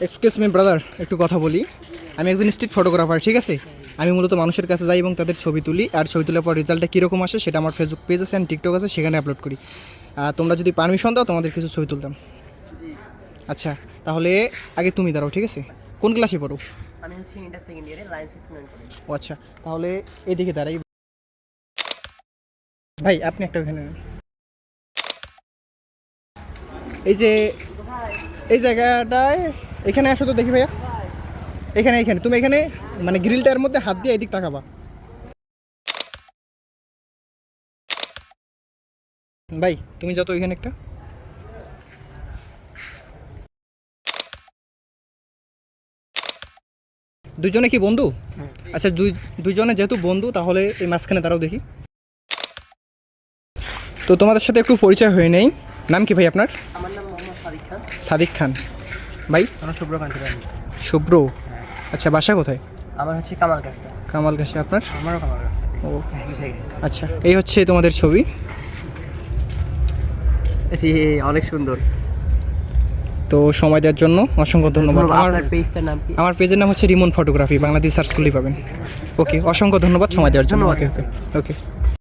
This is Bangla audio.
এক্সকিউজ মি ব্রাদার, একটু কথা বলি। আমি একজন স্ট্রিট ফটোগ্রাফার, ঠিক আছে? আমি মূলত মানুষের কাছে যাই এবং তাদের ছবি তুলি, আর ছবি তোলার পর রেজাল্টটা কীরকম আসে সেটা আমার ফেসবুক পেজ আছে অ্যান্ড টিকটক আছে, সেখানে আপলোড করি। তোমরা যদি পারমিশন দাও তোমাদের কিছু ছবি তুলতাম। আচ্ছা, তাহলে আগে তুমি দাঁড়াও, ঠিক আছে? কোন ক্লাসে পড়ো? আমি হচ্ছে ইন্টার সেকেন্ড ইয়ারে লাইন্স স্টুডেন্ট করি। ও আচ্ছা, তাহলে এদিকে দাঁড়াই। ভাই আপনি একটা ওখানে নেন। এই যে এই জায়গাটায় এখানে আসো তো দেখি ভাইয়া। এখানে এখানে তুমি এখানে মানে গ্রিলটার মধ্যে হাত দিয়ে এদিক তাকাবা। ভাই তুমি যত এখানে একটা। দুজনে কি বন্ধু? আচ্ছা, দুইজনে যেহেতু বন্ধু তাহলে এই মাঝখানে দাঁড়াও দেখি। তো তোমাদের সাথে একটু পরিচয় হয়ে নেই। নাম কি ভাই আপনার? আমার নাম মোহাম্মদ সাদিক খান। সাদিক খান। ভাই? আমার শুভ্রকান্তি রানী। শুভ্র। আচ্ছা, বাসা কোথায়? আমার হচ্ছে কামাল কাছে। কামাল কাছে। আপনার? আমারও কামাল কাছে। ও আচ্ছা, এই হচ্ছে তোমাদের ছবি। অনেক সুন্দর। তো সময় দেওয়ার জন্য অসংখ্য ধন্যবাদ। আপনার পেজটার নাম কি? আমার পেজের নাম হচ্ছে রিমন ফটোগ্রাফি, বাংলাদেশ সার্চ করলেই পাবেন। ওকে, অসংখ্য ধন্যবাদ সময় দেওয়ার জন্য। ধন্যবাদ। ওকে ওকে ওকে।